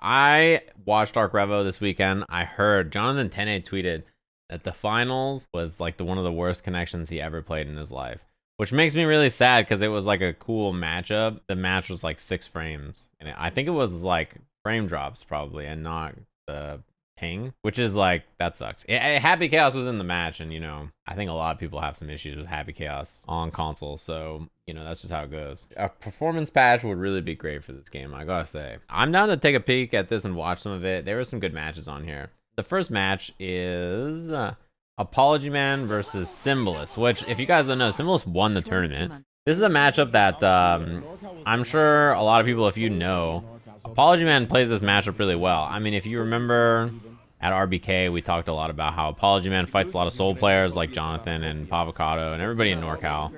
I watched ArcRevo this weekend. I heard Jonathan Tene tweeted that the finals was like one of the worst connections he ever played in his life, which makes me really sad because it was like a cool matchup. The match was like 6 frames, and I think it was like frame drops probably, and not the ping, which is like, that sucks. Happy Chaos was in the match, and you know, I think a lot of people have some issues with Happy Chaos on console, so you know, that's just how it goes. A performance patch would really be great for this game, I gotta say. I'm down to take a peek at this and watch some of it. There were some good matches on here. The first match is Apologyman versus Symbolist, which, if you guys don't know, Symbolist won the tournament. This is a matchup that I'm sure a lot of people, if you know, Apologyman plays this matchup really well. I mean, if you remember at RBK, we talked a lot about how Apologyman fights a lot of Soul players like Jonathan and Pavocado and everybody in NorCal,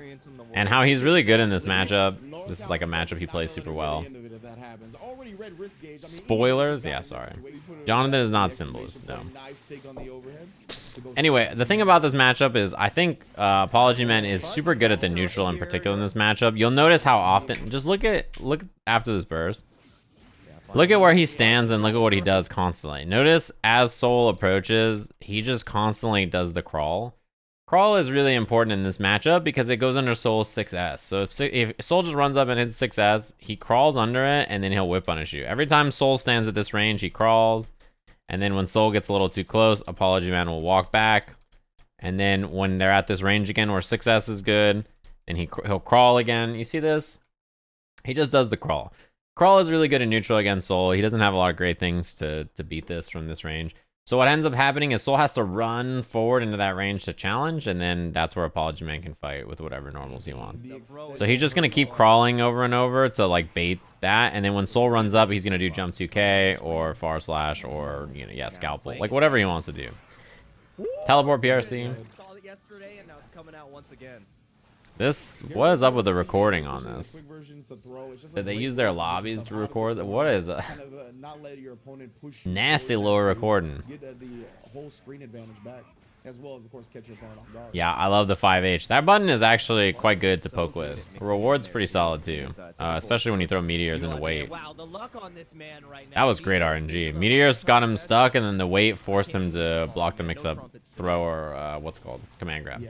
and how he's really good in this matchup. This is like a matchup he plays super well. Spoilers? Yeah, sorry. Jonathan is not Symbolist, no. Anyway, the thing about this matchup is I think Apologyman is super good at the neutral in particular in this matchup. You'll notice how often, just look after this burst. Look at where he stands and look at what he does constantly. Notice as Soul approaches, he just constantly does the crawl. Crawl is really important in this matchup because it goes under Soul's 6S. So if Soul just runs up and hits 6S, he crawls under it and then he'll whip punish you. Every time Soul stands at this range, he crawls. And then when Soul gets a little too close, Apologyman will walk back. And then when they're at this range again where 6S is good, then he'll crawl again. You see this? He just does the crawl. Crawl is really good in neutral against Soul. He doesn't have a lot of great things to beat this from this range. So what ends up happening is Soul has to run forward into that range to challenge, and then that's where Apologyman can fight with whatever normals he wants. So he's just going to keep crawling over and over to like bait that, and then when Soul runs up, he's going to do jump 2K or far slash or, you know, yeah, scalpel, like whatever he wants to do. Teleport PRC. This, what is up with the recording on this? Did they use their lobbies to record? What is that? Nasty lower recording. Yeah, I love the 5H. That button is actually quite good to poke with. Reward's pretty solid too, especially when you throw meteors into weight. That was great RNG. Meteors got him stuck, and then the weight forced him to block the mix-up throw, or what's called command grab.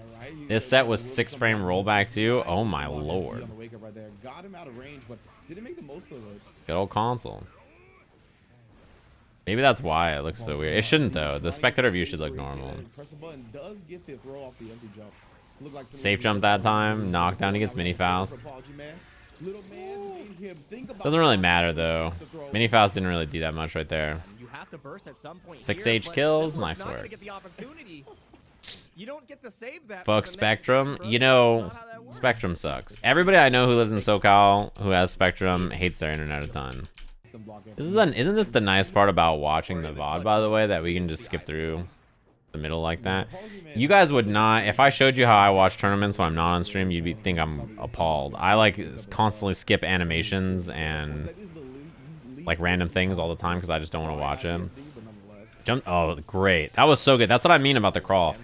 This set was 6 frame rollback too. Oh my lord. Good old console. Maybe that's why it looks so weird. It shouldn't though. The spectator view should look normal. Safe jump that time. Knockdown against Mini Faust. Doesn't really matter though. Mini Faust didn't really do that much right there. 6H kills. Nice work. Fuck Spectrum. You know, Spectrum sucks. Everybody I know who lives in SoCal who has Spectrum hates their internet a ton. Isn't this the nice part about watching the VOD, by the way, that we can just skip through the middle like that? You guys would not, if I showed you how I watch tournaments when I'm not on stream, you'd think I'm appalled. I like constantly skip animations and like random things all the time because I just don't want to watch them. Jump, oh great, that was so good. That's what I mean about the crawl.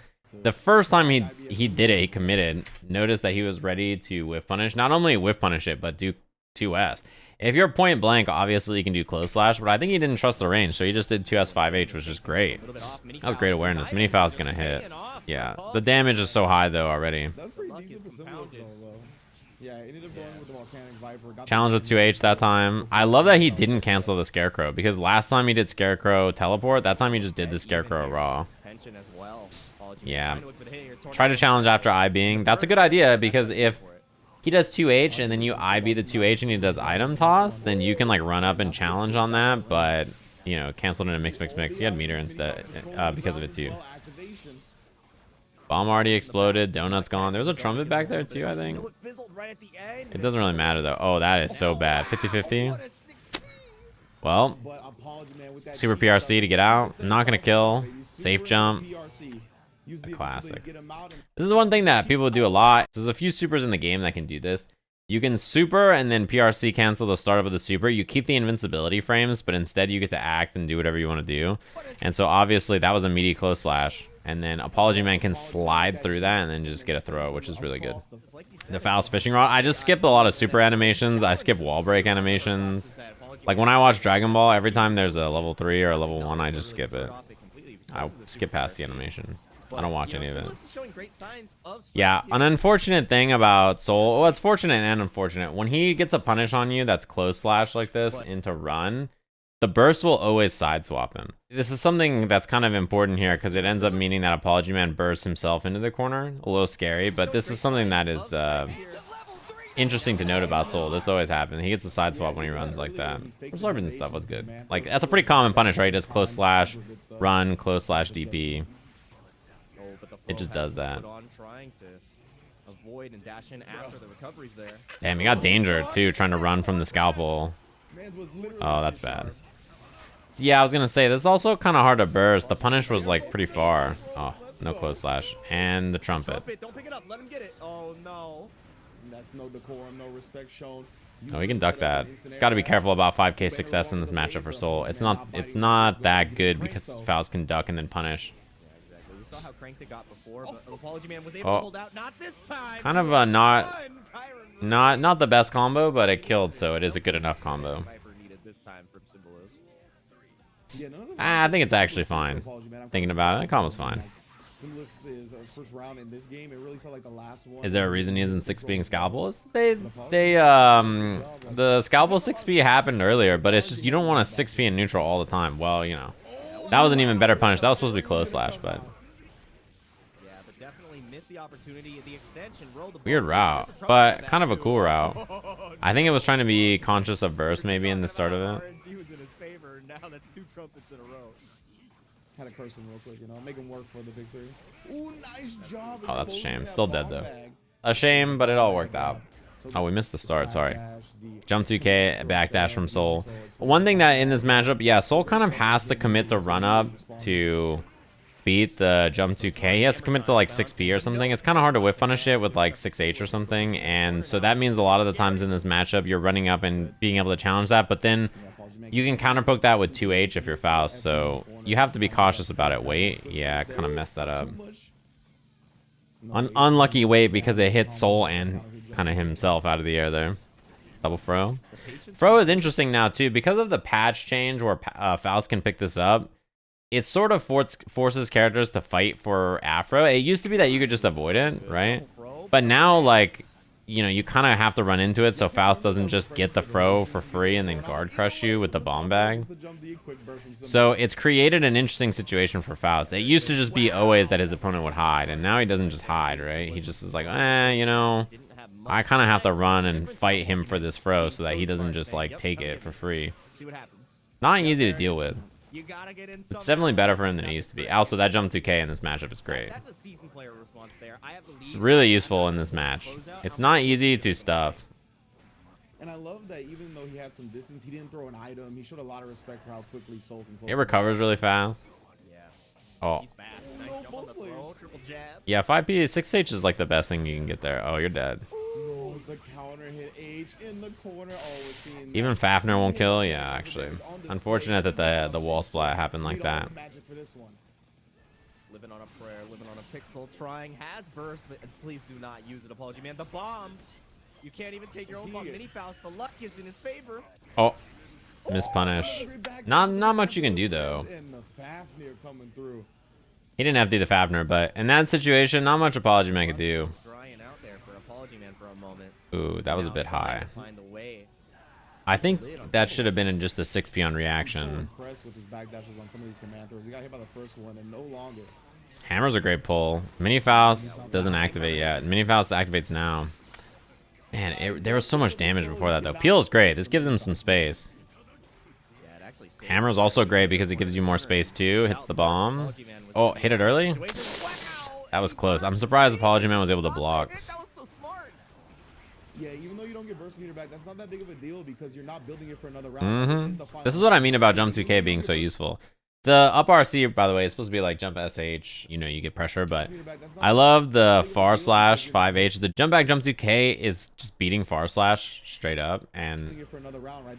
The first time he did it, he committed. Notice that he was ready to whiff punish. Not only whiff punish it, but do 2S. If you're point blank, obviously you can do close slash, but I think he didn't trust the range, so he just did 2S 5H, which is great. That was great awareness. Mini Faust is gonna hit. Yeah, the damage is so high though already. Challenge with 2H that time. I love that he didn't cancel the Scarecrow, because last time he did Scarecrow teleport, that time he just did the Scarecrow raw. Yeah. Try to challenge after IBing. That's a good idea, because if he does 2H and then you IB the 2H and he does item toss, then you can like run up and challenge on that, but you know, canceled in a mix. He had meter instead because of it too. Bomb already exploded, donut's gone. There's a trumpet back there too, I think. It doesn't really matter though. Oh, that is so bad. 50-50. Well, super PRC to get out. Not gonna kill. Safe jump. A classic. This is one thing that people do a lot. There's a few supers in the game that can do this. You can super and then PRC cancel the start of the super. You keep the invincibility frames, but instead you get to act and do whatever you want to do. And so obviously that was a meaty close slash. And then Apologyman can slide through that and then just get a throw, which is really good. The Faust fishing rod. I just skip a lot of super animations. I skip wall break animations. Like when I watch Dragon Ball, every time there's a level 3 or a level 1, I just skip it. I skip past the animation. I don't watch any of it. Yeah, an unfortunate thing about Soul, well, it's fortunate and unfortunate. When he gets a punish on you that's close slash like this into run, the burst will always side swap him. This is something that's kind of important here because it ends up meaning that Apologyman bursts himself into the corner. A little scary, but this is something that is interesting to note about Soul. This always happens. He gets a side swap when he runs like that. Absorbing and stuff was good. Like, that's a pretty common punish, right? He does close slash, run, close slash DP. It just does that. Damn, he got danger too, trying to run from the scalpel. Oh, that's bad. Yeah, I was gonna say, this is also kind of hard to burst. The punish was like pretty far. Oh, no close slash. And the trumpet. Don't pick it up, let him get it. Oh no. That's no decorum, no respect shown. Oh, he can duck that. Got to be careful about 5k success in this matchup for Soul. It's not that good because Faust can duck and then punish. We saw how cranked it got before, but Apologyman was able to hold out. Not this time. Kind of a not the best combo, but it killed, so it is a good enough combo. I think it's actually fine. Thinking about it, the combo's fine. Symbolist is first round in this game. It really felt like the last one. Is there a reason he isn't 6Ping scalpel? The scalpel 6P happened earlier, but it's just you don't want a 6P in neutral all the time. Well, you know, that was an even better punish. That was supposed to be close slash, but yeah, but definitely missed the opportunity. The extension rolled the weird route, but kind of a cool route. I think it was trying to be conscious of burst maybe in the start of it. RNG was in his favor. Now that's 2 trumpets in a row. Had to curse him real quick, you know, make him work for the victory. Ooh, nice job. Oh, that's a shame. Still dead though. A shame, but it all worked out. Oh, we missed the start. Sorry. Jump 2K, backdash from Soul. One thing that in this matchup, yeah, Soul kind of has to commit to run up to beat the jump 2K. He has to commit to like 6P or something. It's kind of hard to whip punish it with like 6H or something. And so that means a lot of the times in this matchup, you're running up and being able to challenge that. But then you can counterpoke that with 2H if you're Faust, so you have to be cautious about it. Wait, yeah, kind of messed that up. Unlucky wait because it hit Soul and kind of himself out of the air there. Double Fro. Fro is interesting now too because of the patch change where Faust can pick this up. It sort of forces characters to fight for Afro. It used to be that you could just avoid it, right? But now, like, you know, you kind of have to run into it so Faust doesn't just get the Fro for free and then guard crush you with the bomb bag. So it's created an interesting situation for Faust. It used to just be always that his opponent would hide, and now he doesn't just hide, right? He just is like, you know, I kind of have to run and fight him for this Fro so that he doesn't just, like, take it for free. Not easy to deal with. It's definitely better for him than it used to be. Also, that jump 2K in this matchup is great. It's really useful in this match. It's not easy to stuff. And I love that even though he had some distance, he didn't throw an item. He showed a lot of respect for how quickly Soul can close. It recovers really fast. Oh. Yeah, 5P 6H is like the best thing you can get there. Oh, you're dead. The counter hit H in the corner. Even Fafnir won't kill. Yeah, actually, unfortunate that the wall splat happened like that. Living on a prayer, living on a pixel, trying has burst, but please do not use it, Apologyman. The bombs. You can't even take your own bomb. Mini Faust, the luck is in his favor. Oh, miss punish. Not much you can do though. He didn't have to do the Fafnir, but in that situation, not much Apologyman could do. Ooh, that was a bit high. I think that should have been in just a 6P on reaction. Hammer's a great pull. Mini Faust doesn't activate yet. Mini Faust activates now. Man, there was so much damage before that though. Peel is great. This gives him some space. Hammer's also great because it gives you more space too. Hits the bomb. Oh, hit it early? That was close. I'm surprised Apologyman was able to block. Yeah, even though you don't get burst meter back, that's not that big of a deal because you're not building it for another round. This is what I mean about jump 2K being so useful. The up RC, by the way, is supposed to be like jump SH. You know, you get pressure, but I love the far slash 5H. The jump back jump 2K is just beating far slash straight up and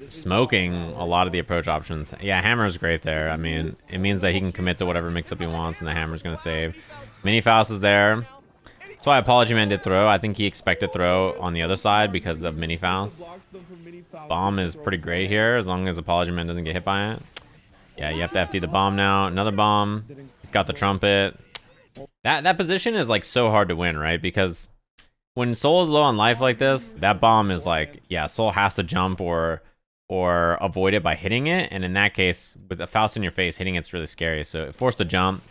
smoking a lot of the approach options. Yeah, Hammer's great there. I mean, it means that he can commit to whatever mix-up he wants, and the Hammer's going to save. Mini Faust is there. That's why Apologyman did throw. I think he expected throw on the other side because of mini Faust. Bomb is pretty great here as long as Apologyman doesn't get hit by it. Yeah, you have to FD the bomb now. Another bomb. He's got the trumpet. That position is like so hard to win, right? Because when Soul is low on life like this, that bomb is like, yeah, Soul has to jump or avoid it by hitting it. And in that case, with a Faust in your face, hitting it's really scary. So force the jump,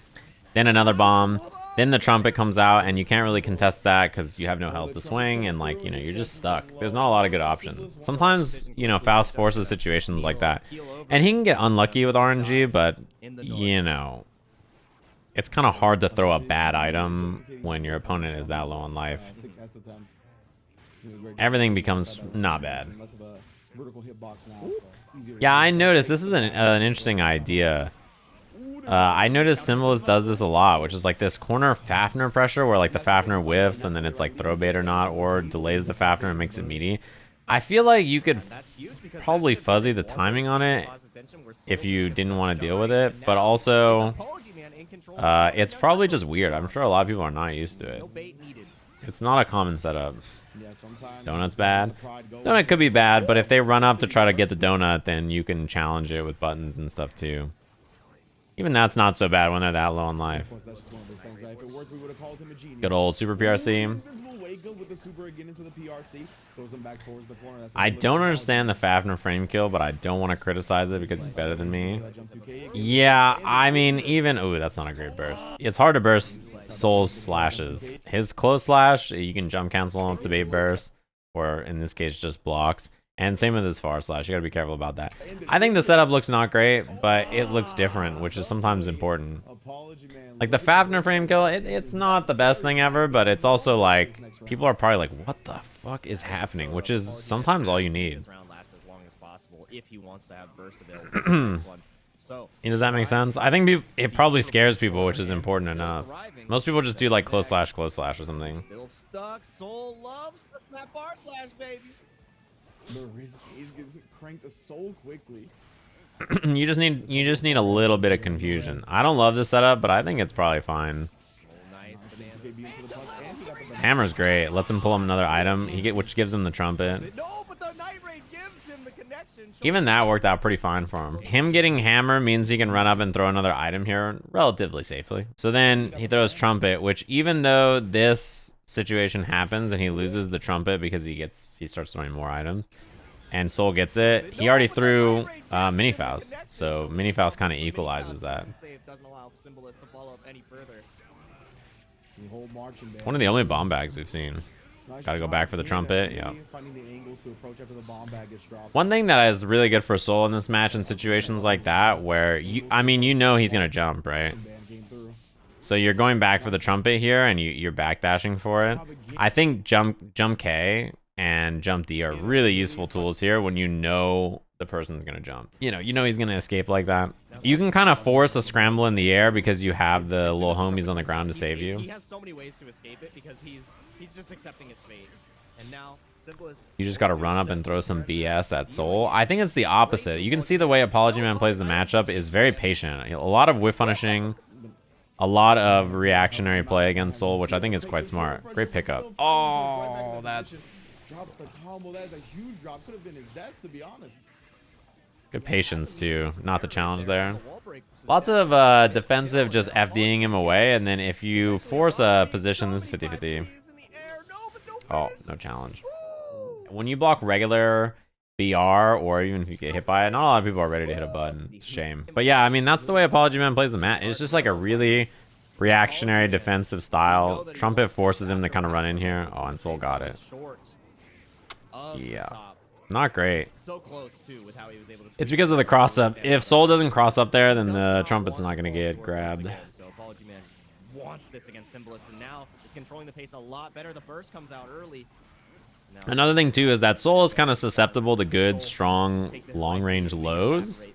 then another bomb, then the trumpet comes out, and you can't really contest that because you have no health to swing, and like, you know, you're just stuck. There's not a lot of good options. Sometimes, you know, Faust forces situations like that. And he can get unlucky with RNG, but, you know, it's kind of hard to throw a bad item when your opponent is that low on life. Everything becomes not bad. Yeah, I noticed this is an interesting idea. I noticed Symbolist does this a lot, which is like this corner Fafnir pressure where like the Fafnir whiffs and then it's like throw bait or not, or delays the Fafnir and makes it meaty. I feel like you could probably fuzzy the timing on it if you didn't want to deal with it, but also it's probably just weird. I'm sure a lot of people are not used to it. It's not a common setup. Donut's bad. Donut could be bad, but if they run up to try to get the donut, then you can challenge it with buttons and stuff too. Even that's not so bad when they're that low on life. Good old Super PRC. I don't understand the Fafnir frame kill, but I don't want to criticize it because he's better than me. Yeah, I mean, even... Ooh, that's not a great burst. It's hard to burst Soul's slashes. His close slash, you can jump cancel to bait burst, or in this case, just blocks. And same with his far slash. You gotta be careful about that. I think the setup looks not great, but it looks different, which is sometimes important. Like the Fafnir frame kill, it's not the best thing ever, but it's also like, people are probably like, what the fuck is happening? Which is sometimes all you need. Does that make sense? I think it probably scares people, which is important enough. Most people just do like close slash or something. Still stuck. Soul loves that bar slash, baby. The risk gets cranked so quickly. you just need a little bit of confusion. I don't love this setup, but I think it's probably fine. Hammer's great. Lets him pull him another item. Which gives him the trumpet. Even that worked out pretty fine for him. Him getting hammer means he can run up and throw another item here relatively safely. So then he throws trumpet, which even though this situation happens and he loses the trumpet because he starts throwing more items and Soul gets it, he already threw mini Faust, so mini Faust kind of equalizes that. One of the only bomb bags we've seen. Gotta go back for the trumpet. Yeah. One thing that is really good for Soul in this match in situations like that where you know he's gonna jump, right? So you're going back for the trumpet here, and you're backdashing for it. I think jump K and jump D are really useful tools here when you know the person's gonna jump. You know he's gonna escape like that. You can kind of force a scramble in the air because you have the little homies on the ground to save you. He has so many ways to escape it because he's just accepting his fate. And now Symbolist, you just gotta run up and throw some BS at Soul. I think it's the opposite. You can see the way Apologyman plays the matchup is very patient. A lot of whiff punishing. A lot of reactionary play against Soul, which I think is quite smart. Great pickup. Oh, that's... Good patience, too. Not the challenge there. Lots of defensive just FDing him away, and then if you force a position, this is 50-50. Oh, no challenge. When you block regular BR, or even if you get hit by it, not a lot of people are ready to hit a button. It's a shame. But yeah, I mean, that's the way Apologyman plays the mat. It's just like a really reactionary defensive style. Trumpet forces him to kind of run in here. Oh, and Soul got it. Yeah. Not great. It's because of the cross up. If Soul doesn't cross up there, then the trumpet's not going to get grabbed. So Apologyman wants this against Symbolist, and now is controlling the pace a lot better. The burst comes out early. Another thing too is that Soul is kind of susceptible to good, strong, long-range lows,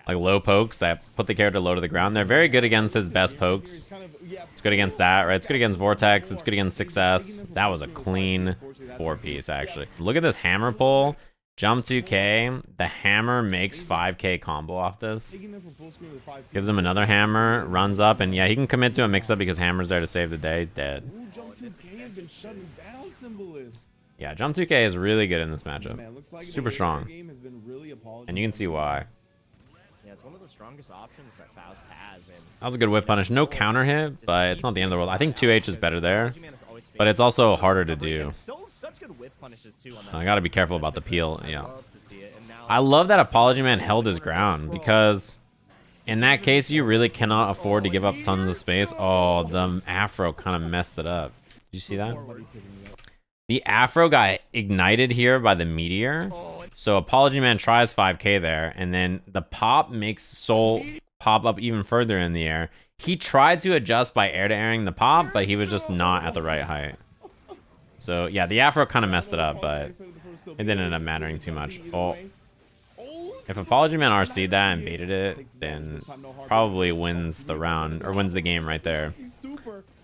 like low pokes that put the character low to the ground. They're very good against his best pokes. It's good against that, right? It's good against Vortex. It's good against 6S. That was a clean 4-piece, actually. Look at this hammer pull. Jump 2k, the hammer makes 5k combo off this. Taking them from full screen with 5 Gives him another hammer, runs up, and yeah, he can commit to a mix-up because hammer's there to save the day. He's dead. Ooh, jump 2K has been shutting down Symbolist. Yeah, jump 2k is really good in this matchup. Man, looks like Super the strong. game has been really And you can see why. Yeah, it's one of the strongest options that Faust has. And That was a good whip punish. No counter hit, but it's not the end of the world. I think 2H is better there, but it's also harder to do. Such good whip punishes too on that. I gotta be careful about the peel, yeah. love to see it. And now I love that Apologyman held his ground, because in that case, you really cannot afford to give up tons of space. Oh, the Afro kind of messed it up. Did you see that? The Afro got ignited here by the meteor. So Apologyman tries 5k there, and then the pop makes Soul pop up even further in the air. He tried to adjust by air-to-airing the pop, but he was just not at the right height. So yeah, the Afro kind of messed it up, but it didn't end up mattering too much. Oh, if Apologyman RC'd that and baited it, then probably wins the round, or wins the game right there.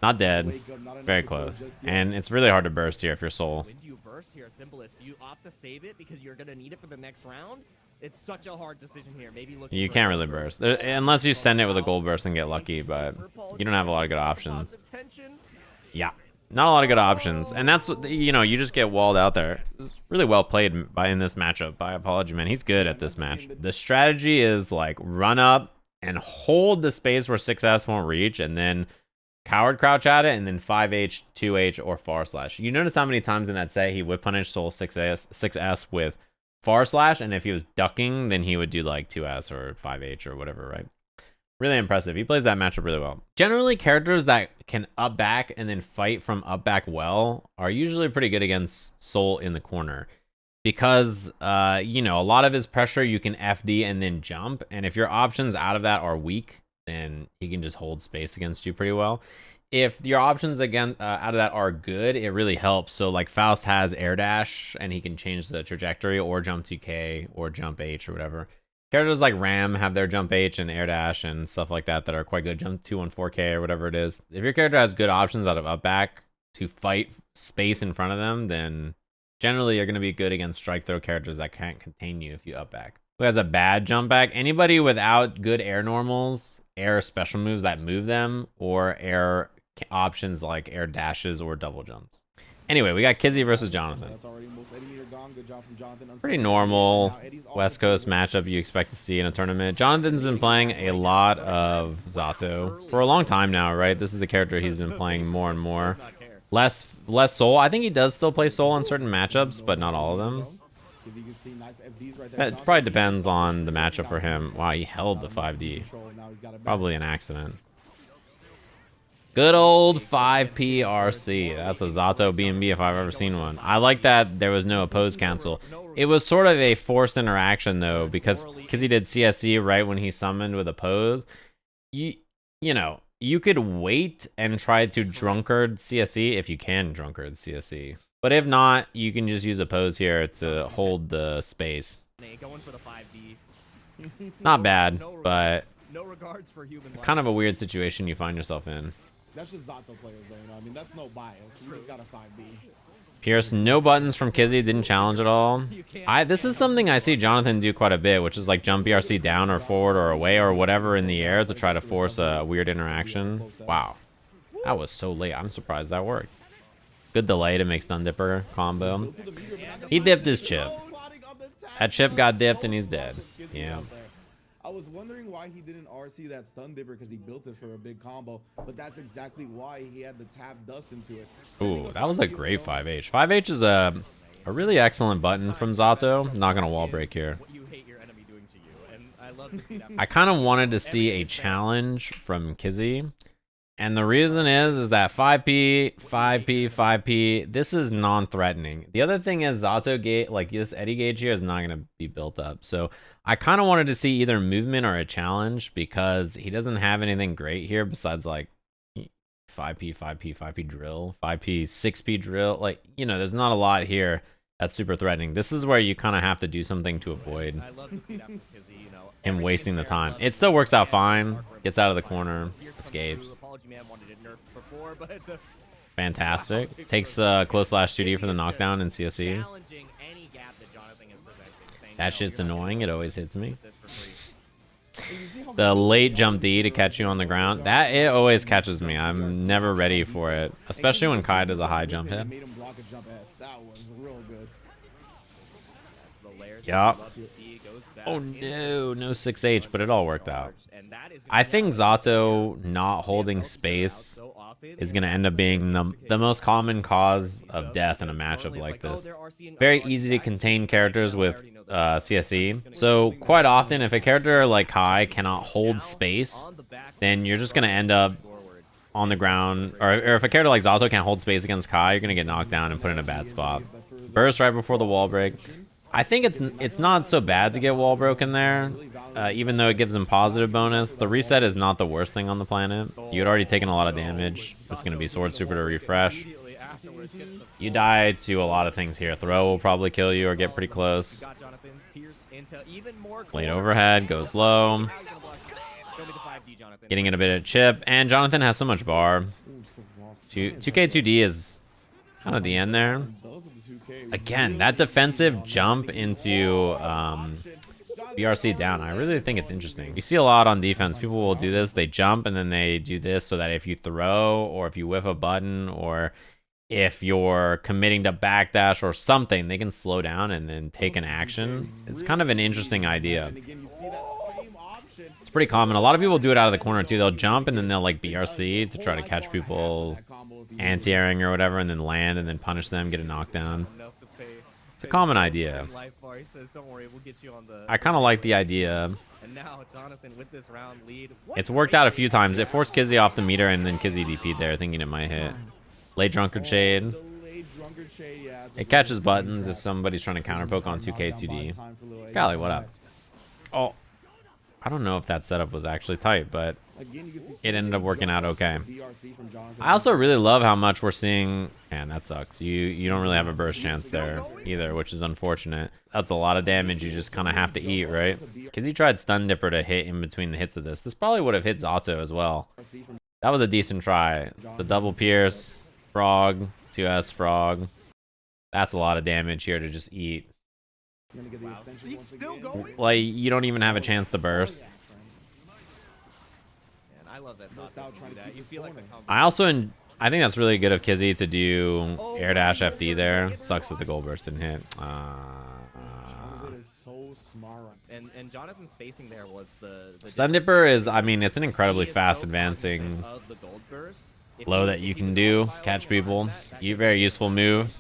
Not dead. Very close. And it's really hard to burst here if you're Soul. when do you burst here, Symbolist? Do you opt to save it because you're gonna need it for the next round? It's such a hard decision here. Maybe look. You can't really burst. Unless you send it with a gold burst and get lucky, but you don't have a lot of good options. Yeah. Not a lot of good options. And that's, you know, you just get walled out there. It's really well played in this matchup by Apologyman. He's good at this match. The strategy is like run up and hold the space where 6S won't reach, and then coward crouch at it, and then 5H, 2H, or far slash. You notice how many times in that set he whip punished Soul 6S with far slash, and if he was ducking, then he would do like 2S or 5H or whatever, right? Really impressive. He plays that matchup really well. Generally, characters that can up back and then fight from up back well are usually pretty good against Soul in the corner, because you know, a lot of his pressure you can FD and then jump, and if your options out of that are weak, then he can just hold space against you pretty well. If your options again out of that are good, it really helps. So like Faust has air dash, and he can change the trajectory, or jump 2k, or jump H, or whatever. Characters like Ram have their jump H and air dash and stuff like that that are quite good. Jump 214k or whatever it is. If your character has good options out of up back to fight space in front of them, then generally you're going to be good against strike throw characters that can't contain you if you up back. Who has a bad jump back? Anybody without good air normals, air special moves that move them, or air options like air dashes or double jumps. Anyway, we got Kizzie versus Jonathan. Pretty normal West Coast matchup you expect to see in a tournament. Jonathan's been playing a lot of Zato for a long time now, right? This is the character he's been playing more and more. Less Soul. I think he does still play Soul in certain matchups, but not all of them. It probably depends on the matchup for him. Wow, he held the 5D. Probably an accident. Good old 5P RC. That's a Zato BNB if I've ever seen one. I like that there was no oppose cancel. It was sort of a forced interaction though, because he did CSC right when he summoned with oppose. You know, you could wait and try to drunkard CSC if you can drunkard CSC. But if not, you can just use oppose here to hold the space. Not bad, but kind of a weird situation you find yourself in. That's just Zato players though, you know? I mean, that's no bias. You just got a 5D. Pierce, no buttons from Kizzie, didn't challenge at all. This is something I see Jonathan do quite a bit, which is like jump BRC down or forward or away or whatever in the air to try to force a weird interaction. Wow. That was so late. I'm surprised that worked. Good delay to make Stun Dipper combo. He dipped his chip. That chip got dipped and he's dead. Yeah. I was wondering why he didn't RC that Stun Dipper, because he built it for a big combo, but that's exactly why he had the tap dust into it. Ooh, that was a great 5H. 5H is a really excellent button from Zato. Not gonna wall break here. I kind of wanted to see a challenge from Kizzie, and the reason is that 5P, 5P, 5P, this is non-threatening. The other thing is Zato gate, like this Eddie gauge here, is not gonna be built up. So I kind of wanted to see either movement or a challenge, because he doesn't have anything great here besides like 5P, 5P, 5P drill, 5P, 6P drill. Like, you know, there's not a lot here that's super threatening. This is where you kind of have to do something to avoid him wasting the time. It still works out fine. Gets out of the corner, escapes. Fantastic. Takes the close slash 2D for the knockdown in CSE. That shit's annoying. It always hits me. This for free. The late jump D to catch you on the ground, that it always catches me. I'm never ready for it, especially when Kai does a high jump hit. Made him block a jump S. That was real good. That's the layers Yeah. we love to see. Goes back Oh into no, no 6H, but it all worked out. and that is I gonna think be out. Zato not holding space is going to end up being the most common cause of death in a matchup like this. Very easy to contain characters with CSE. So quite often, if a character like Kai cannot hold space, then you're just going to end up on the ground. Or if a character like Zato can't hold space against Kai, you're going to get knocked down and put in a bad spot. Burst right before the wall break. I think it's not so bad to get wall broken there, even though it gives him positive bonus. The reset is not the worst thing on the planet. You had already taken a lot of damage. It's going to be Sword Super to refresh. You die to a lot of things here. Throw will probably kill you or get pretty close. Late overhead, goes low. Getting it a bit of chip, and Jonathan has so much bar. 2K2D is kind of the end there. Again, that defensive jump into BRC down, I really think it's interesting. You see a lot on defense. People will do this. They jump, and then they do this so that if you throw, or if you whiff a button, or if you're committing to backdash or something, they can slow down and then take an action. It's kind of an interesting idea. It's pretty common. A lot of people do it out of the corner, too. They'll jump, and then they'll, like, BRC to try to catch people anti-airing or whatever, and then land, and then punish them, get a knockdown. It's a common idea. I kind of like the idea. It's worked out a few times. It forced Kizzie off the meter, and then Kizzie DP'd there, thinking it might hit. Late Drunkard Shade. It catches buttons if somebody's trying to counterpoke on 2K2D. Golly, what up? Oh, I don't know if that setup was actually tight, but it ended up working out okay. I also really love how much we're seeing. Man, that sucks. You don't really have a burst chance there either, which is unfortunate. That's a lot of damage you just kind of have to eat, right? Because he tried Stun Dipper to hit in between the hits of this. This probably would have hit Zato as well. That was a decent try. The double pierce, frog, 2S frog. That's a lot of damage here to just eat. Like, you don't even have a chance to burst. I think that's really good of Kizzie to do air dash FD there. Sucks that the gold burst didn't hit. And Jonathan's spacing there was the Stun Dipper is, I mean, it's an incredibly fast advancing low that you can do. Catch people. Very useful move.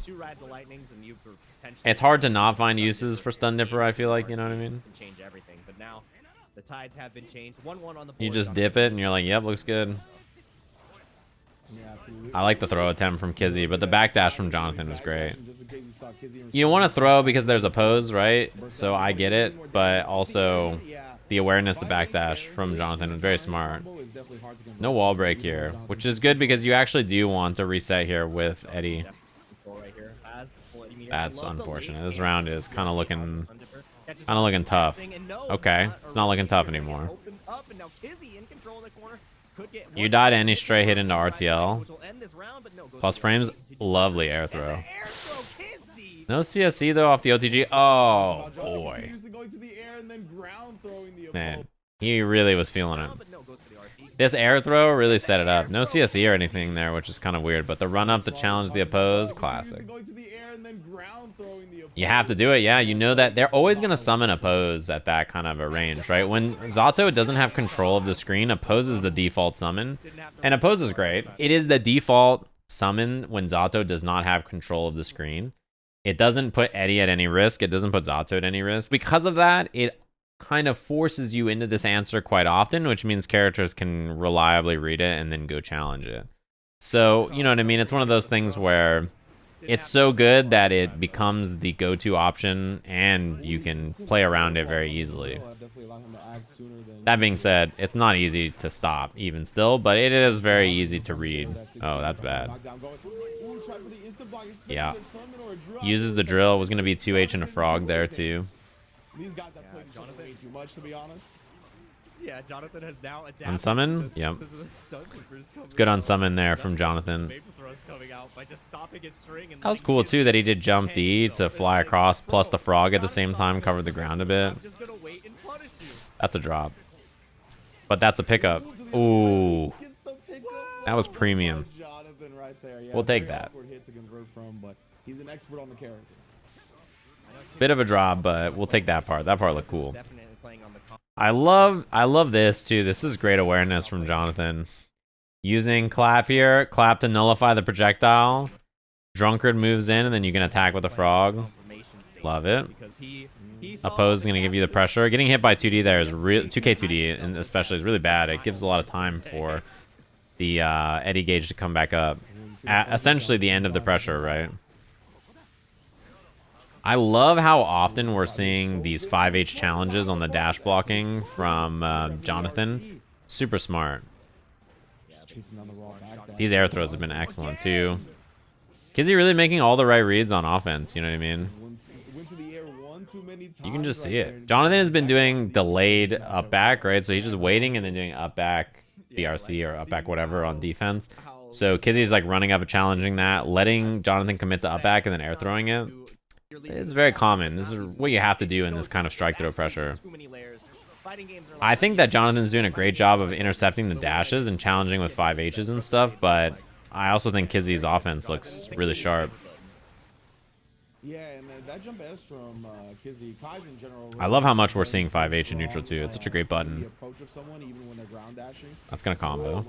It's hard to not find uses for Stun Dipper, I feel like, you know what I mean? Change everything, but now the tides have been changed. 1-1 on the board. You just dip it and you're like, yep, looks good. I like the throw attempt from Kizzie, but the backdash from Jonathan was great. You want to throw because there's a pose, right? So I get it, but also the awareness to backdash from Jonathan was very smart. No wall break here, which is good because you actually do want to reset here with Eddie. That's unfortunate. This round is kind of looking tough. Okay, it's not looking tough anymore. You die to any stray hit into RTL. Plus frames, lovely air throw. No CSE though off the OTG. Oh boy. Man, he really was feeling it. This air throw really set it up. No CSE or anything there, which is kind of weird. But the run up to challenge the opposed, classic. You have to do it, yeah. You know that they're always going to summon oppose at that kind of a range, right? When Zato doesn't have control of the screen, oppose is the default summon. And oppose is great. It is the default summon when Zato does not have control of the screen. It doesn't put Eddie at any risk. It doesn't put Zato at any risk. Because of that, it kind of forces you into this answer quite often, which means characters can reliably read it and then go challenge it. So, you know what I mean? It's one of those things where it's so good that it becomes the go-to option and you can play around it very easily. That being said, it's not easy to stop even still, but it is very easy to read. Oh, that's bad. Yeah. Uses the drill. Was going to be 2H and a frog there too. These guys have played Jonathan way too much, to be honest. Yeah, Yeah, Jonathan has now adapted Unsummon? to Yep. the stun creepers coming It's good out. unsummon there from Jonathan. Vapor throw's coming out by just stopping his string and That was letting cool Kizzie too that he did jump hang D himself. to It's fly like, across, plus bro, the frog at the gotta same stop time him. covered the ground a bit. I'm just gonna wait and punish you. That's a drop. But that's a pickup. Ooh. Gets the pickup. That was Oh, premium. Jonathan right there. Yeah, We'll take very that. awkward hit to convert from, but he's an expert on the character. Bit of a drop, but we'll take that part. That part looked cool. Definitely playing on the I love this too. This is great awareness from Jonathan. Using clap here, clap to nullify the projectile. Drunkard moves in, and then you can attack with a frog. Love it. Oppose is gonna give you the pressure. Getting hit by 2D there is 2K 2D, and especially is really bad. It gives a lot of time for the Eddie gauge to come back up. At essentially the end of the pressure, right? I love how often we're seeing these 5H challenges on the dash blocking from Jonathan. Super smart. These air throws have been excellent too. Kizzie really making all the right reads on offense, you know what I mean? You can just see it. Jonathan has been doing delayed up back, right? So he's just waiting and then doing up back BRC or up back whatever on defense. So Kizzie's like running up and challenging that, letting Jonathan commit to up back and then air throwing it. It's very common. This is what you have to do in this kind of strike throw pressure. I think that Jonathan's doing a great job of intercepting the dashes and challenging with 5Hs and stuff, but I also think Kizzie's offense looks really sharp. Yeah, and that jump S from Kizzie, Kai's in general. I love how much we're seeing 5H in neutral too. It's such a great button. That's gonna combo.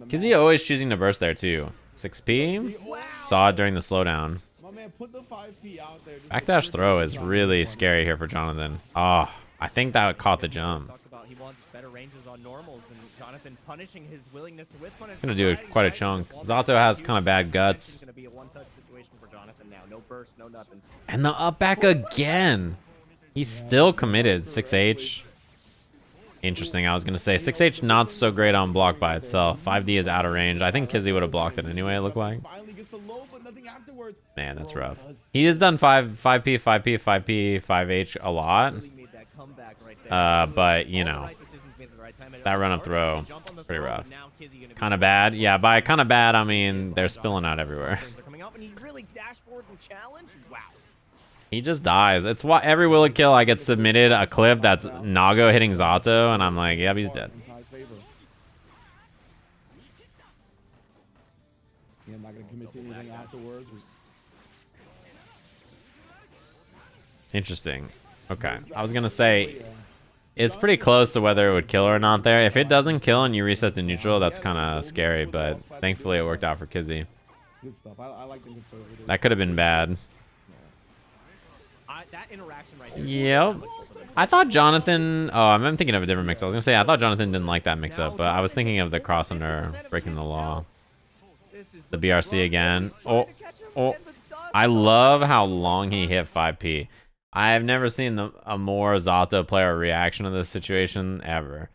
Kizzie always choosing to burst there too. 6P. Saw it during the slowdown. Backdash throw is really scary here for Jonathan. Oh, I think that caught the jump. It's gonna do quite a chunk. Zato has kind of bad guts. And the up back again. He's still committed. 6H. Interesting. I was gonna say 6H not so great on block by itself. 5D is out of range. I think Kizzie would have blocked it anyway. It looked like. Man, that's rough. He has done 5P, 5P, 5P, 5H a lot. But you know, that run up throw, pretty rough. Kind of bad. Yeah, by kind of bad, I mean they're spilling out everywhere. He just dies. It's why every Willow kill I get submitted a clip that's Nago hitting Zato, and I'm like, yep, he's dead. I'm not gonna commit to anything afterwards. Interesting. Okay, I was gonna say it's pretty close to whether it would kill or not there. If it doesn't kill and you reset to neutral, that's kind of scary, but thankfully it worked out for Kizzie. Good stuff. I like the conservative. That could have been bad. That interaction right there. Yep. I thought Jonathan... Oh, I'm thinking of a different mix. I was going to say, I thought Jonathan didn't like that mix-up, but I was thinking of the cross under breaking the law. The BRC again. Oh. I love how long he hit 5P. I have never seen a more Zato player reaction to this situation ever.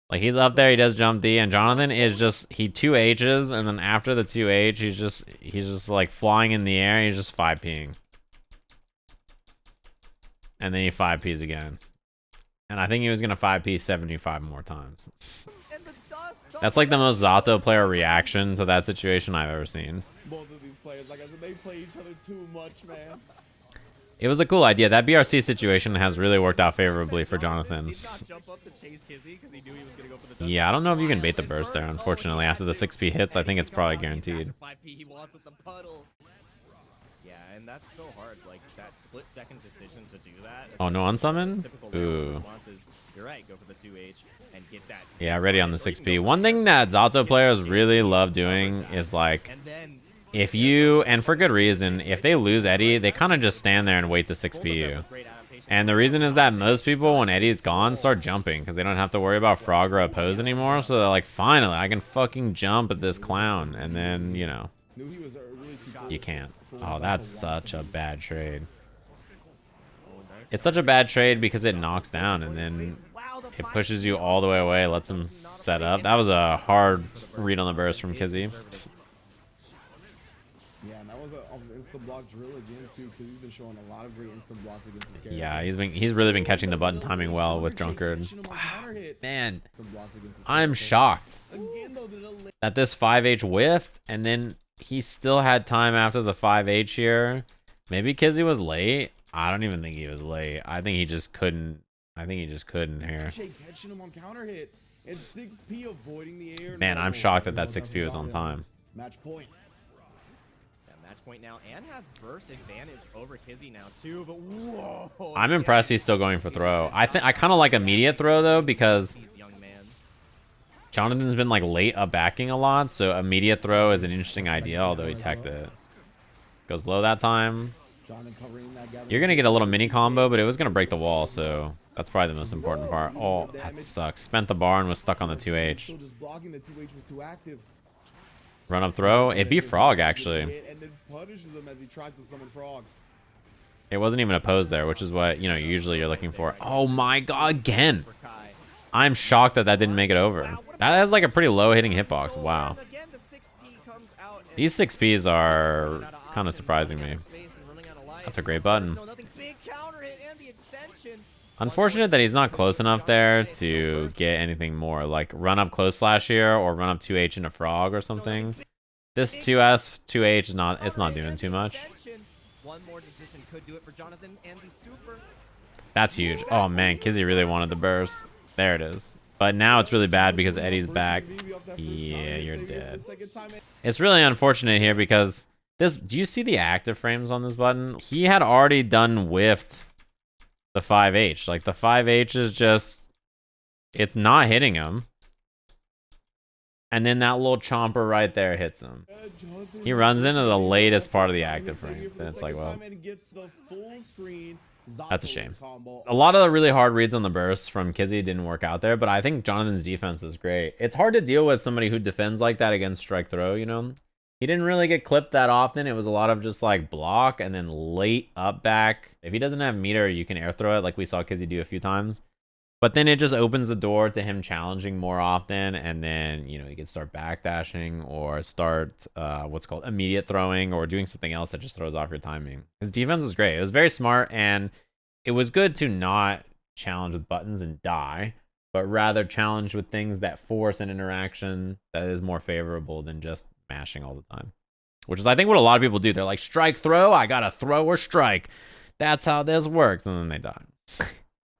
Like, he's up there, he does jump D, and Jonathan is just... He 2Hs, and then after the 2H, he's just like flying in the air, he's just 5Ping. And then he 5Ps again. And I think he was going to 5P 75 more times. That's like the most Zato player reaction to that situation I've ever seen. Both of these players, like I said, they play each other too much, man. It was a cool idea. That BRC situation has really worked out favorably for Jonathan. Yeah, I don't know if you can bait the burst there, unfortunately. After the 6P hits, I think it's probably guaranteed. And that's so hard, like that split-second decision to do that. Oh, no unsummon? Ooh. You're right, go for the 2H and get that. Yeah, ready on the 6P. One thing that Zato players really love doing is like, if you, and for good reason, if they lose Eddie, they kind of just stand there and wait to 6P you. And the reason is that most people, when Eddie's gone, start jumping because they don't have to worry about frog or oppose anymore. So they're like, finally, I can fucking jump at this clown. And then, you know, you can't. Oh, that's such a bad trade. It's such a bad trade because it knocks down and then it pushes you all the way away, lets him set up. That was a hard read on the burst from Kizzie. Yeah, and that was an instant block drill again too, because he's been showing a lot of great instant blocks against this character. Yeah, he's really been catching the button timing well with Drunkard. Man, I'm shocked that this 5H whiffed, and then he still had time after the 5H here. Maybe Kizzie was late. I don't even think he was late. I think he just couldn't. I think he just couldn't here. Catching him on counter hit and 6P avoiding the air. Man, I'm shocked that 6P was on time. Match point. Match point now, and has burst advantage over Kizzie now too. But whoa! I'm impressed he's still going for throw. I kind of like immediate throw though, because Jonathan's been like late up backing a lot, so immediate throw is an interesting idea. Although he teched it, goes low that time. You're gonna get a little mini combo, but it was gonna break the wall, so that's probably the most important part. Oh, that sucks. Spent the bar and was stuck on the 2H. Run up throw. It beat Frog actually. It wasn't even opposed there, which is what usually you're looking for. Oh my god, again! I'm shocked that didn't make it over. That has like a pretty low hitting hitbox. Wow. These 6Ps are kind of surprising me. That's a great button. Unfortunate that he's not close enough there to get anything more, like run up close slash here or run up 2H into Frog or something. This 2S, 2H is not doing too much. That's huge. Oh man, Kizzie really wanted the burst. There it is. But now it's really bad because Eddie's back. Yeah, you're dead. It's really unfortunate here because do you see the active frames on this button? He had already done whiffed the 5H. Like the 5H is just, it's not hitting him. And then that little chomper right there hits him. He runs into the latest part of the active frame. And it's like, well, that's a shame. A lot of the really hard reads on the bursts from Kizzie didn't work out there, but I think Jonathan's defense is great. It's hard to deal with somebody who defends like that against strike throw, He didn't really get clipped that often. It was a lot of just like block and then late up back. If he doesn't have meter, you can air throw it like we saw Kizzie do a few times. But then it just opens the door to him challenging more often, and then he can start backdashing or start what's called immediate throwing or doing something else that just throws off your timing. His defense was great. It was very smart, and it was good to not challenge with buttons and die, but rather challenge with things that force an interaction that is more favorable than just mashing all the time, which is I think what a lot of people do. They're like, strike throw, I gotta throw or strike, that's how this works, and then they die.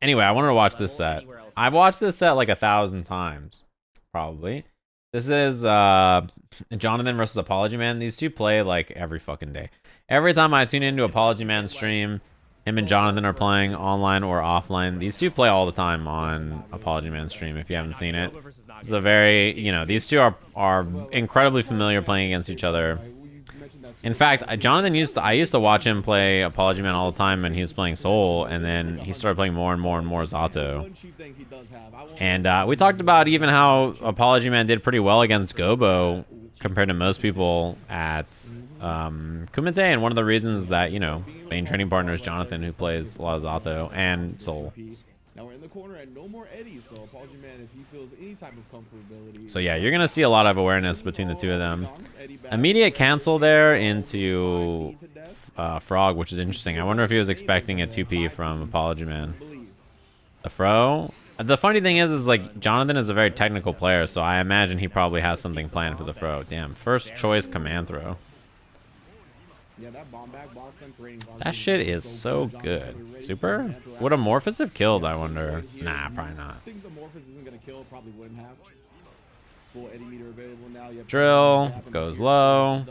Anyway, I wanted to watch this set. I've watched this set like 1,000 times probably. This is Jonathan versus Apologyman. These two play like every fucking day. Every time I tune into Apologyman stream, him and Jonathan are playing online or offline. These two play all the time on Apologyman stream if you haven't seen it. It's a very, these two are incredibly familiar playing against each other. In fact, Jonathan I used to watch him play Apologyman all the time when he was playing Soul, and then he started playing more and more Zato. And we talked about even how Apologyman did pretty well against Gobo compared to most people at Kumite, and one of the reasons that, main training partner is Jonathan, who plays a lot of Zato and Soul. Now we're in the corner and no more Eddie, so Apologyman, if he feels any type of comfortability. So yeah, you're gonna see a lot of awareness between the two of them. Immediate cancel there into Frog, which is interesting. I wonder if he was expecting a 2P from Apologyman. The Fro. The funny thing is like Jonathan is a very technical player, so I imagine he probably has something planned for the Fro. Damn, first choice command throw. Yeah, that bomb back, that shit is so good. Super? Would Amorphous have killed, I wonder? Nah, probably not. Drill goes low.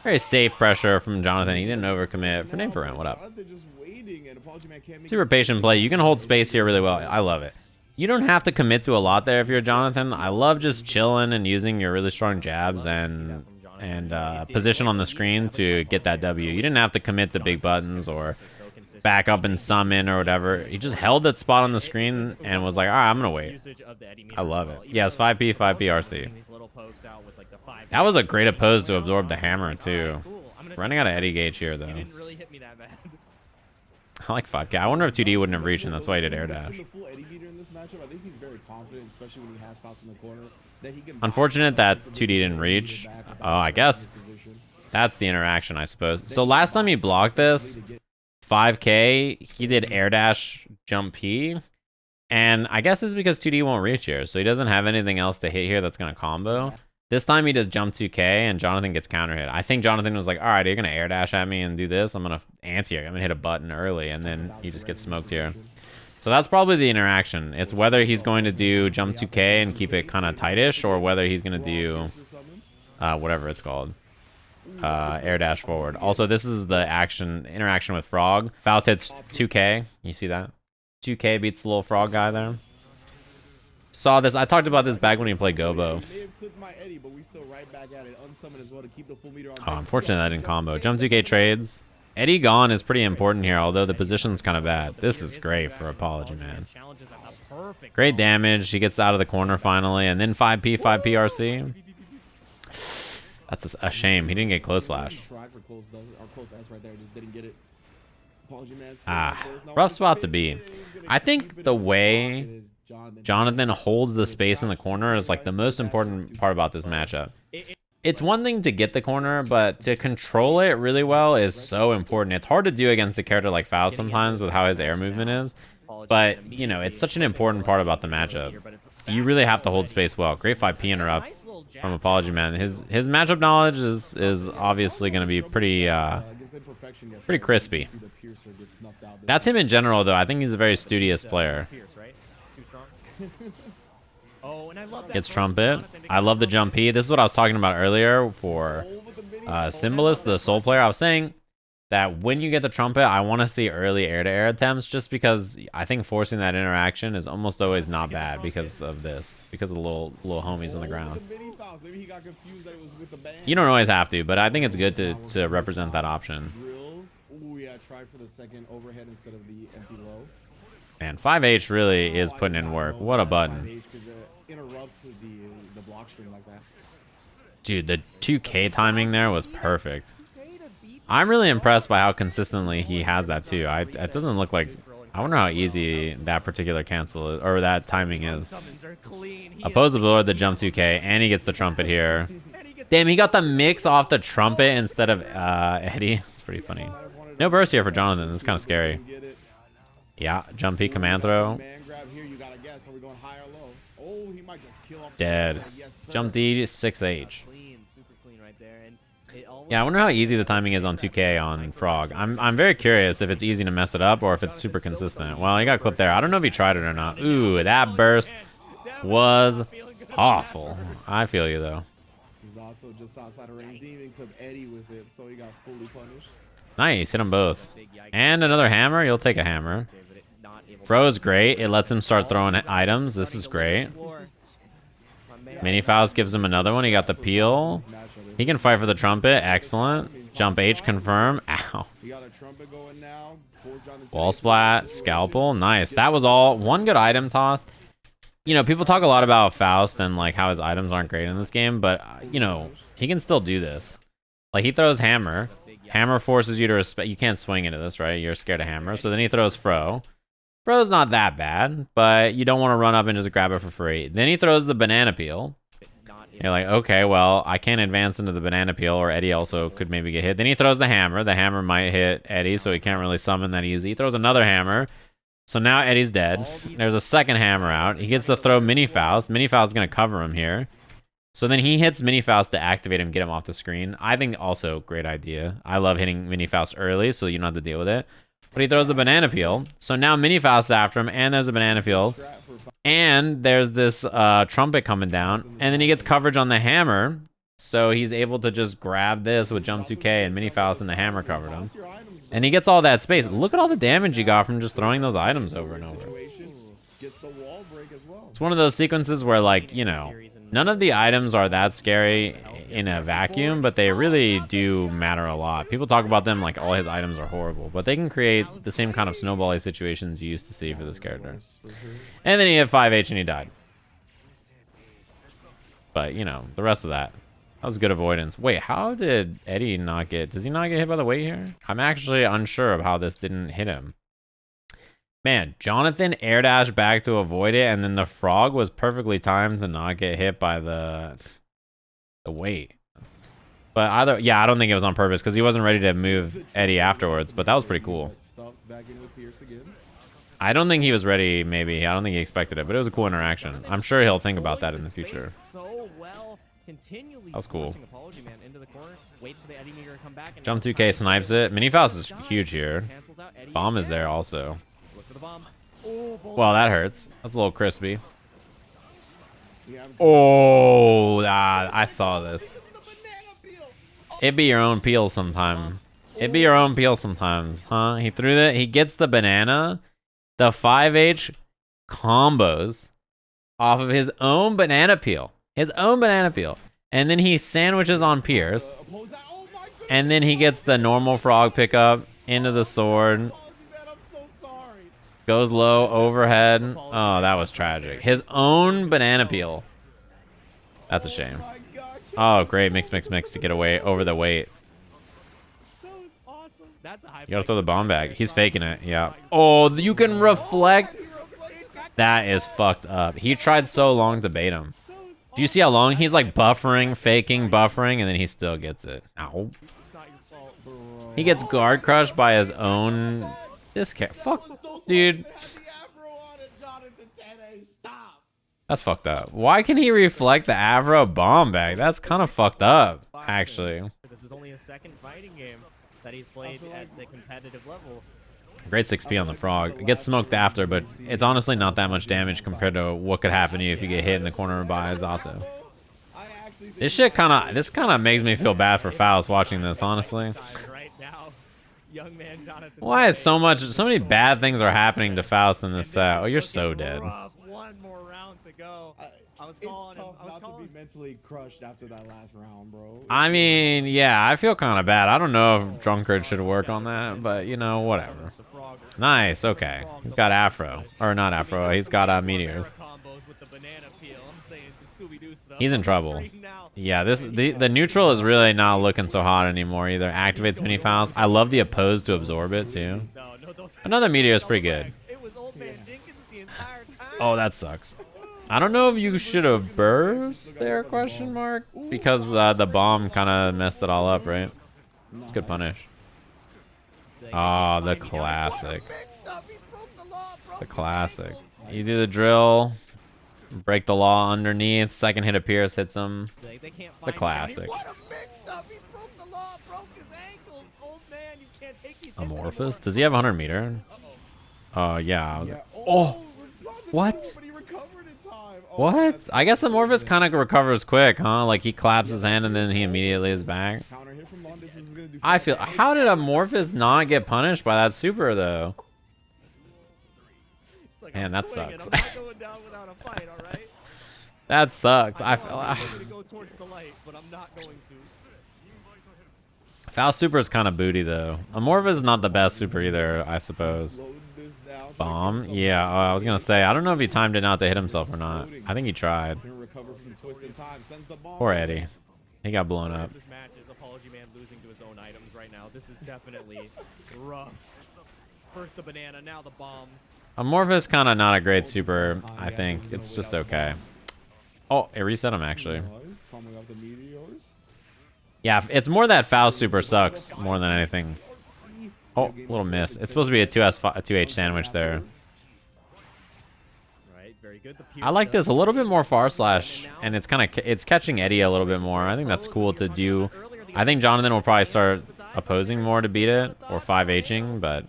Very safe pressure from Jonathan. He didn't overcommit. For name for round, what up? Super patient play. You can hold space here really well. I love it. You don't have to commit to a lot there if you're Jonathan. I love just chilling and using your really strong jabs and position on the screen to get that W. You didn't have to commit to big buttons or back up and summon or whatever. He just held that spot on the screen and was like, all right, I'm gonna wait. I love it. Yes, 5P, 5P RC. That was a great oppose to absorb the hammer too. Running out of Eddie gauge here though. I like 5K. I wonder if 2D wouldn't have reached, and that's why he did air dash. The full Eddie beater in this matchup. I think he's very confident, especially when he has Faust in the corner. That he can Unfortunate that 2D didn't reach. Oh, I guess that's the interaction, I suppose. So last time he blocked this, 5K, he did air dash jump P. And I guess it's because 2D won't reach here, so he doesn't have anything else to hit here that's going to combo. This time he does jump 2K, and Jonathan gets counter hit. I think Jonathan was like, all right, you're going to air dash at me and do this. I'm going to anti-air. I'm going to hit a button early, and then he just gets smoked here. So that's probably the interaction. It's whether he's going to do jump 2K and keep it kind of tightish, or whether he's going to do whatever it's called. Air dash forward. Also, this is the interaction with Frog. Faust hits 2K. You see that? 2K beats the little frog guy there. Saw this. I talked about this back when we played Gobo. Oh, unfortunately that didn't combo. Jump 2K trades. Eddie gone is pretty important here, although the position's kind of bad. This is great for Apologyman. Great damage. He gets out of the corner finally, and then 5P RC. That's a shame. He didn't get close slash. Rough spot to be. I think the way Jonathan holds the space in the corner is like the most important part about this matchup. It's one thing to get the corner, but to control it really well is so important. It's hard to do against a character like Faust sometimes with how his air movement is. But, you know, it's such an important part about the matchup. You really have to hold space well. Great 5P interrupt from Apologyman. His matchup knowledge is obviously going to be pretty crispy. That's him in general, though. I think he's a very studious player. Gets trumpet. I love the jump P. This is what I was talking about earlier for Symbolist, the soul player. I was saying that when you get the trumpet, I want to see early air-to-air attempts, just because I think forcing that interaction is almost always not bad because of this, because of the little homies on the ground. You don't always have to, but I think it's good to represent that option. Man, 5H really is putting in work. What a button. Dude, the 2K timing there was perfect. I'm really impressed by how consistently he has that too. It doesn't look like... I wonder how easy that particular cancel is, or that timing is. Opposable the jump 2K, and he gets the trumpet here. Damn, he got the mix off the trumpet instead of Eddie. It's pretty funny. No burst here for Jonathan. This is kind of scary. Yeah, jump P command throw. Dead. Jump D 6H. Yeah, I wonder how easy the timing is on 2K on Frog. I'm very curious if it's easy to mess it up or if it's super consistent. Well, he got clipped there. I don't know if he tried it or not. Ooh, that burst was awful. I feel you though. Zato just outside of range. Didn't even clip Eddie with it, so he got fully punished. Nice, hit them both. And another hammer. You'll take a hammer. Throw is great. It lets him start throwing items. This is great. Mini Faust gives him another one. He got the peel. He can fight for the trumpet. Excellent. Jump H confirm. Ow. Wall splat. Scalpel. Nice. That was all. One good item toss. You know, people talk a lot about Faust and like how his items aren't great in this game, but you know, he can still do this. Like he throws hammer. Hammer forces you to respect. You can't swing into this, right? You're scared of hammer. So then he throws fro. Fro's not that bad, but you don't want to run up and just grab it for free. Then he throws the banana peel. You're like, okay, well, I can't advance into the banana peel, or Eddie also could maybe get hit. Then he throws the hammer. The hammer might hit Eddie, so he can't really summon that easy. He throws another hammer. So now Eddie's dead. There's a second hammer out. He gets to throw Mini Faust. Mini Faust is going to cover him here. So then he hits Mini Faust to activate him, get him off the screen. I think also great idea. I love hitting Mini Faust early, so you don't have to deal with it. But he throws the banana peel. So now Mini Faust's after him, and there's a banana peel. And there's this trumpet coming down. And then he gets coverage on the hammer. So he's able to just grab this with Jump 2K, and Mini Faust and the hammer covered him. And he gets all that space. Look at all the damage he got from just throwing those items over and over. It's one of those sequences where, like, you know, none of the items are that scary in a vacuum, but they really do matter a lot. People talk about them like all his items are horrible, but they can create the same kind of snowbally situations you used to see for this character. And then he hit 5H and he died. But, you know, the rest of that was good avoidance. Wait, how did Eddie not get... Does he not get hit by the weight here? I'm actually unsure of how this didn't hit him. Man, Jonathan air dashed back to avoid it, and then the frog was perfectly timed to not get hit by the weight. But either, yeah, I don't think it was on purpose because he wasn't ready to move Eddie afterwards. But that was pretty cool. I don't think he was ready. Maybe I don't think he expected it, but it was a cool interaction. I'm sure he'll think about that in the future. That was cool. Jump 2K snipes it. Mini Faust is huge here. Bomb is there also. Well, that hurts. That's a little crispy. Oh, I saw this. It be your own peel sometime. It be your own peel sometimes, huh? He threw that. He gets the banana. The 5H combos off of his own banana peel. His own banana peel. And then he sandwiches on Pierce. And then he gets the normal frog pickup into the sword. Goes low, overhead. Oh, that was tragic. His own banana peel. That's a shame. Oh, great. Mix to get away over the weight. You gotta throw the bomb back. He's faking it. Yeah. Oh, you can reflect. That is fucked up. He tried so long to bait him. Do you see how long he's like buffering, faking, buffering, and then he still gets it? Ow. He gets guard crushed by his own. This cat. Fuck, dude. That's fucked up. Why can he reflect the Avro bomb back? That's kind of fucked up, actually. This is only a second fighting game that he's played at the competitive level. Great 6P on the frog. It gets smoked after, but it's honestly not that much damage compared to what could happen to you if you get hit in the corner by Zato. This shit kind of makes me feel bad for Faust watching this, honestly. Why is so many bad things are happening to Faust in this set? Oh, you're so dead. It's tough not to be mentally crushed after that last round, bro. I mean, yeah, I feel kind of bad. I don't know if Drunkard should work on that, but, you know, whatever. Nice, okay. He's got Afro. Or not Afro, he's got Meteors. He's in trouble. Yeah, the neutral is really not looking so hot anymore either. Activates Mini Faust. I love the oppose to absorb it, too. Another Meteor is pretty good. Oh, that sucks. I don't know if you should have burst there, question mark? Because the bomb kind of messed it all up, right? It's good punish. Ah, the classic. The classic. You do the drill, break the law underneath, second hit of Pierce hits him. The classic. Amorphous? Does he have 100 meter? Oh, yeah. Oh! What? What? I guess Amorphous kind of recovers quick, huh? Like he claps his hand and then he immediately is back. I feel. How did Amorphous not get punished by that super though? Man, that sucks. That sucks. I feel. Faust super is kind of booty though. Amorphous is not the best super either, I suppose. Bomb? Yeah, I was gonna say, I don't know if he timed it not to hit himself or not. I think he tried. Poor Eddie. He got blown up. This match is Apologyman losing to his own items right now. This is definitely rough. First the banana, now the bombs. Amorphous kind of not a great super, I think. It's just okay. Oh, it reset him actually. Yeah, it's more that Faust super sucks more than anything. Oh, little miss. It's supposed to be a 2H sandwich there. I like this a little bit more far slash, and it's catching Eddie a little bit more. I think that's cool to do. I think Jonathan will probably start opposing more to beat it, or 5Hing, but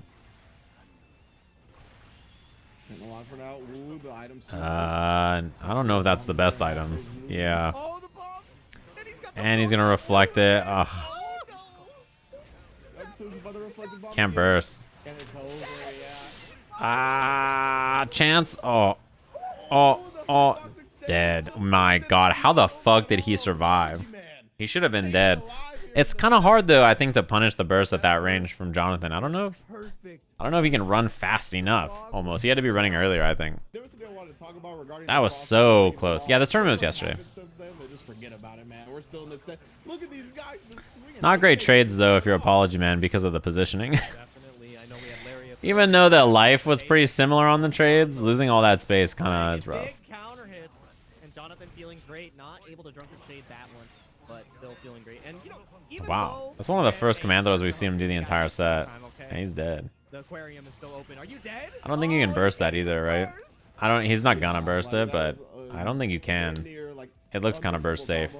I don't know if that's the best items. Yeah. And he's gonna reflect it. Ugh. Can't burst. Chance. Oh. Dead. My god, how the fuck did he survive? He should have been dead. It's kind of hard though, I think, to punish the burst at that range from Jonathan. I don't know if he can run fast enough. Almost. He had to be running earlier, I think. That was so close. Yeah, this tournament was yesterday. Not great trades though if you're Apologyman because of the positioning. Even though that life was pretty similar on the trades, losing all that space kind of is rough. Big counter hits, and Jonathan feeling great, not able to drunken shade that one, but still feeling great. And you know, even Wow, that's one of the first commandos we've seen him do the entire set. And he's dead. The aquarium is still open. Are you dead? I don't think you can burst that either, right? I don't. He's not gonna burst it, but I don't think you can. It looks kind of burst safe.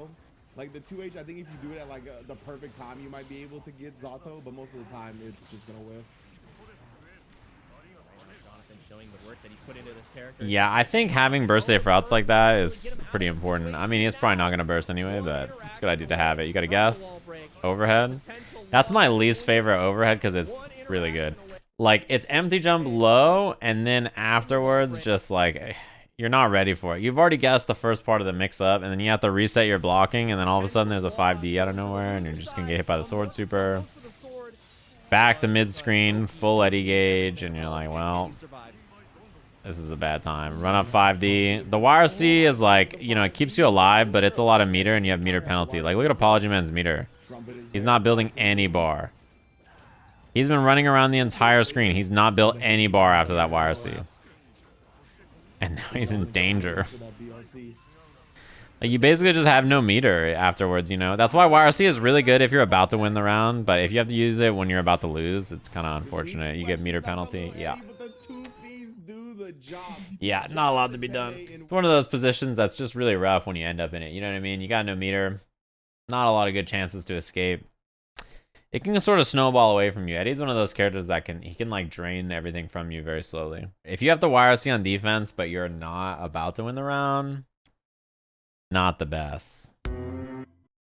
Like the 2H, I think if you do it at like the perfect time, you might be able to get Zato, but most of the time it's just gonna whiff. Showing the work that he's put into this character. Yeah, I think having burst safe routes like that is pretty important. I mean, he's probably not gonna burst anyway, but it's a good idea to have it. You gotta guess. Overhead. That's my least favorite overhead because it's really good. Like, it's empty jump low, and then afterwards, just like, you're not ready for it. You've already guessed the first part of the mix-up, and then you have to reset your blocking, and then all of a sudden there's a 5D out of nowhere, and you're just gonna get hit by the sword super. Back to mid-screen, full eddy gauge, and you're like, well, this is a bad time. Run up 5D. The YRC is like, you know, it keeps you alive, but it's a lot of meter, and you have meter penalty. Like, look at Apologyman's meter. He's not building any bar. He's been running around the entire screen. He's not built any bar after that YRC. And now he's in danger. Like, you basically just have no meter afterwards, you know? That's why YRC is really good if you're about to win the round, but if you have to use it when you're about to lose, it's kind of unfortunate. You get meter penalty. Yeah. Yeah, not a lot to be done. It's one of those positions that's just really rough when you end up in it. You know what I mean? You got no meter. Not a lot of good chances to escape. It can sort of snowball away from you. Eddie's one of those characters that he can like drain everything from you very slowly. If you have to YRC on defense, but you're not about to win the round, not the best.